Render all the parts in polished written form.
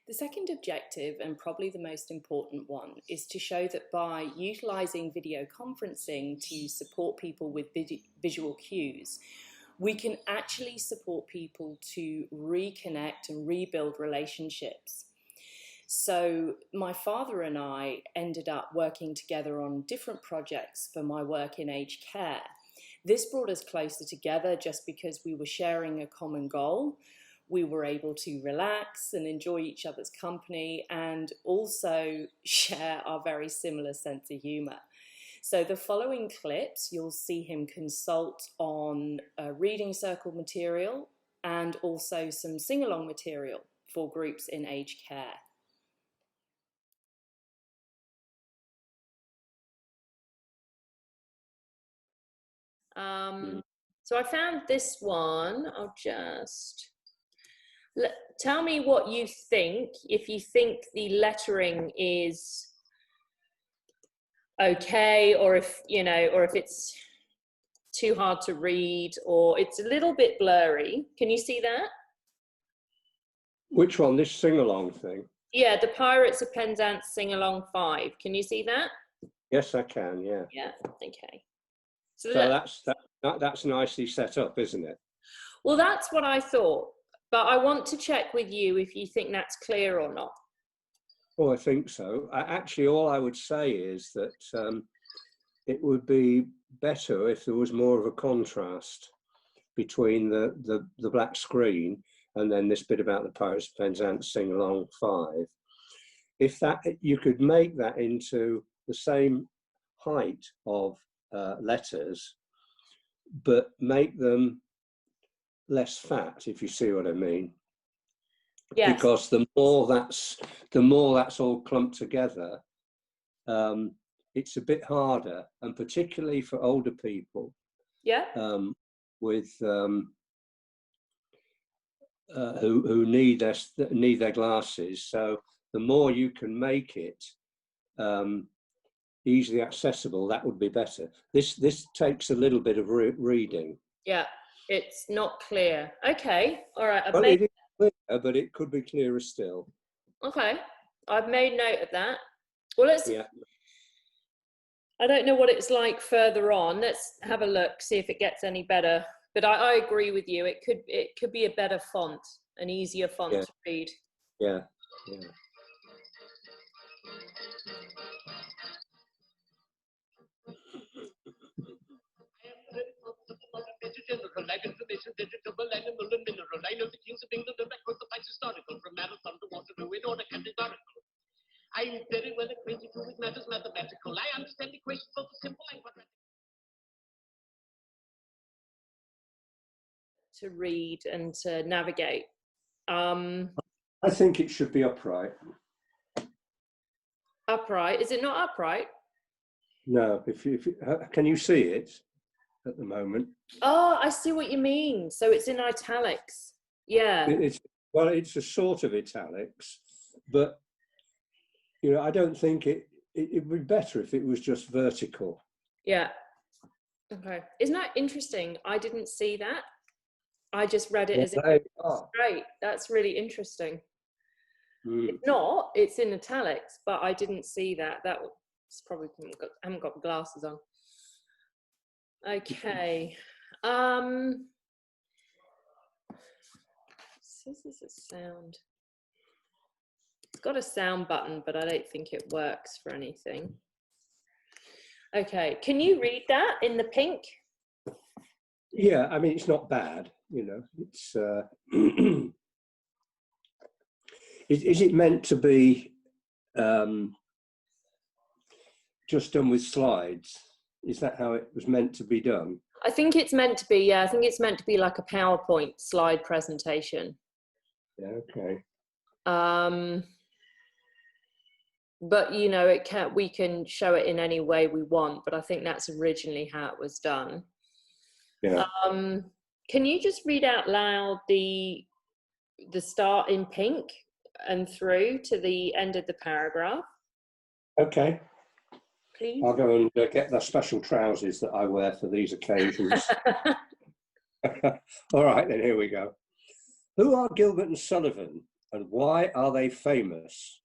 The second objective, and probably the most important one, is to show that by utilising video conferencing to support people with visual cues, we can actually support people to reconnect and rebuild relationships. So my father and I ended up working together on different projects for my work in aged care. This brought us closer together just because we were sharing a common goal. We were able to relax and enjoy each other's company and also share our very similar sense of humour. So the following clips, you'll see him consult on reading circle material and also some sing-along material for groups in aged care. So I found this one. I'll just tell me what you think, if you think the lettering is okay, or if, you know, or if it's too hard to read, or it's a little bit blurry. Can you see that? Which one? This sing-along thing? Yeah, the Pirates of Penzance Sing-Along 5. Can you see that? Yes, I can, yeah. Yeah, okay. So that's nicely set up, isn't it? Well, that's what I thought, but I want to check with you if you think that's clear or not. Oh, I think so. Actually, all I would say is that it would be better if there was more of a contrast between the black screen and then this bit about the Pirates of Penzance Sing-Along 5. If that, you could make that into the same height of letters, but make them less fat, if you see what I mean. Yes. Because the more that's all clumped together, it's a bit harder, and particularly for older people. Yeah. With who need their glasses. So the more you can make it easily accessible, that would be better. This takes a little bit of reading. Yeah, it's not clear. Okay, all right. Well, it is clear, but it could be clearer still. Okay, I've made note of that. Well, let's. Yeah. I don't know what it's like further on. Let's have a look, see if it gets any better. But I agree with you. It could be a better font, an easier font to read. Yeah. Yeah. Life information, vegetable, animal, and mineral. I know the kings of England and record the facts historical, from marathon to Waterloo in order categorical. I am very well acquainted with matters mathematical. I understand equations both simple and quadratic. To read and to navigate. I think it should be upright. Upright? Is it not upright? No. If can you see it at the moment? Oh, I see what you mean. So it's in italics. Yeah. It's a sort of italics, but you know, I don't think it would be better if it was just vertical. Yeah. Okay. Isn't that interesting? I didn't see that. I just read it as if it was straight. That's really interesting. It's not. It's in italics, but I didn't see that. That was probably I haven't got glasses on. Okay. This is a sound. It's got a sound button, but I don't think it works for anything. Okay. Can you read that in the pink? Yeah, I mean, it's not bad, you know. It's is it meant to be just done with slides? Is that how it was meant to be done? I think it's meant to be, yeah. I think it's meant to be like a PowerPoint slide presentation. Yeah, okay. But you know, we can show it in any way we want, but I think that's originally how it was done. Yeah. Can you just read out loud the start in pink and through to the end of the paragraph? Okay. Please. I'll go and get the special trousers that I wear for these occasions. All right, then here we go. Who are Gilbert and Sullivan? and why are they famous?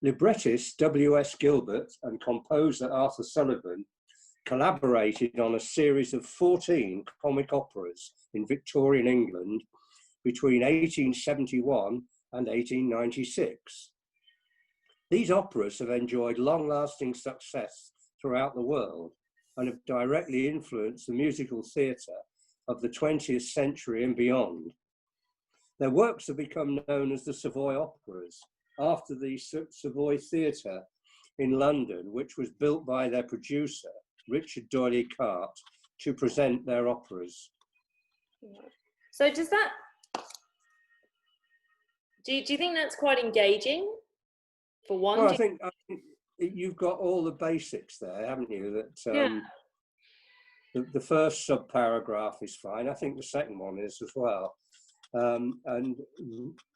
Librettist W.S. Gilbert and composer Arthur Sullivan collaborated on a series of 14 comic operas in Victorian England between 1871 and 1896. These operas have enjoyed long-lasting success throughout the world and have directly influenced the musical theatre of the 20th century and beyond. Their works have become known as the Savoy Operas, after the Savoy Theatre in London, which was built by their producer, Richard D'Oyly Carte, to present their operas. So does that, do you think that's quite engaging, for one? Well, I think you've got all the basics there, haven't you? That Yeah. the first sub-paragraph is fine. I think the second one is as well. And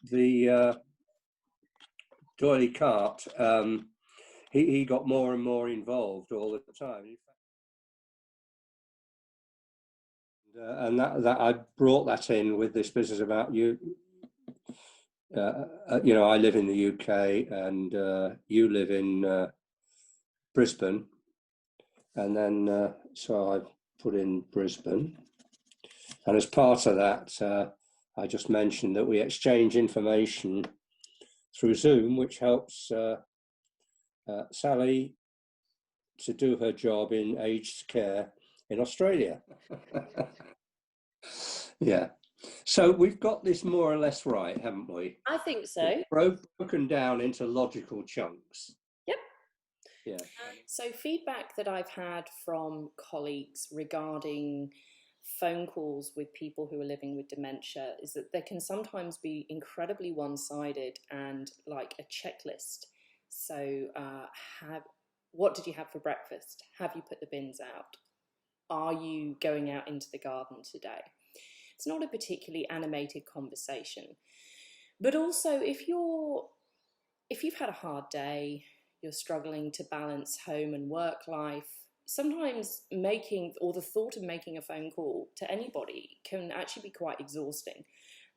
the D'Oyly Carte, he got more and more involved all the time. And that I brought that in with this business about you. You know, I live in the UK and you live in Brisbane, and then so I put in Brisbane, and as part of that, I just mentioned that we exchange information through Zoom, which helps Sally to do her job in aged care in Australia. Yeah. So we've got this more or less right, haven't we? I think so. Broken down into logical chunks. Yep. Yeah. So feedback that I've had from colleagues regarding phone calls with people who are living with dementia is that they can sometimes be incredibly one-sided and like a checklist. So what did you have for breakfast? Have you put the bins out? Are you going out into the garden today? It's not a particularly animated conversation. But also if you've had a hard day, you're struggling to balance home and work life, sometimes the thought of making a phone call to anybody can actually be quite exhausting.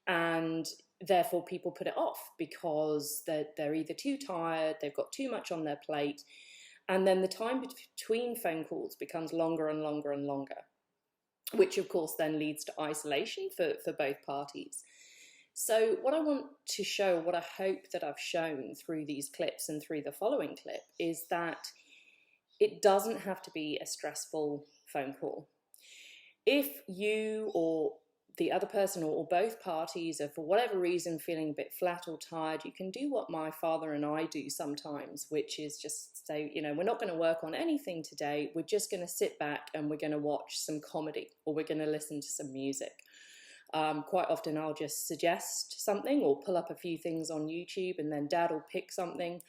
And therefore people put it off because they're either too tired, they've got too much on their plate, and then the time between phone calls becomes longer and longer and longer, which of course then leads to isolation for both parties. So what I want to show, what I hope that I've shown through these clips and through the following clip, is that it doesn't have to be a stressful phone call. If you or the other person or both parties are for whatever reason feeling a bit flat or tired, you can do what my father and I do sometimes, which is just say, you know, we're not going to work on anything today. We're just going to sit back and we're going to watch some comedy, or we're going to listen to some music. Quite often I'll just suggest something or pull up a few things on YouTube, and then Dad will pick something,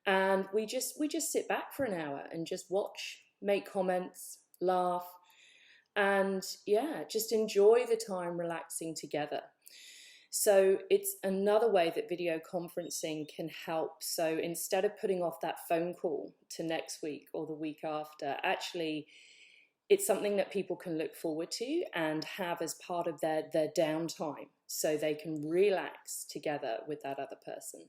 and we just sit back for an hour and just watch, make comments, laugh, and just enjoy the time relaxing together. So it's another way that video conferencing can help. So instead of putting off that phone call to next week or the week after, actually it's something that people can look forward to and have as part of their downtime, so they can relax together with that other person.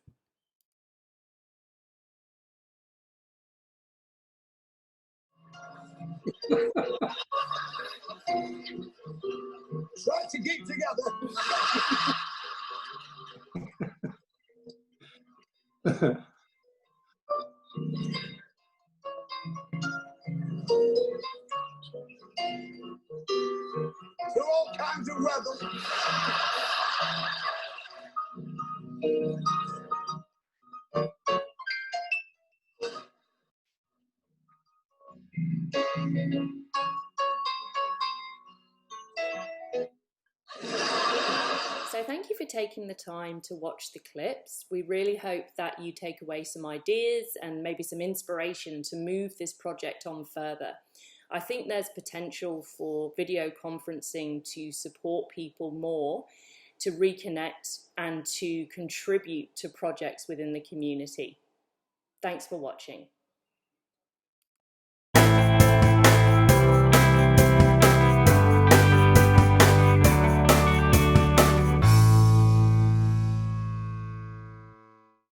Try to keep together. Through all kinds of weather. So thank you for taking the time to watch the clips. We really hope that you take away some ideas and maybe some inspiration to move this project on further. I think there's potential for video conferencing to support people more, to reconnect and to contribute to projects within the community. Thanks for watching.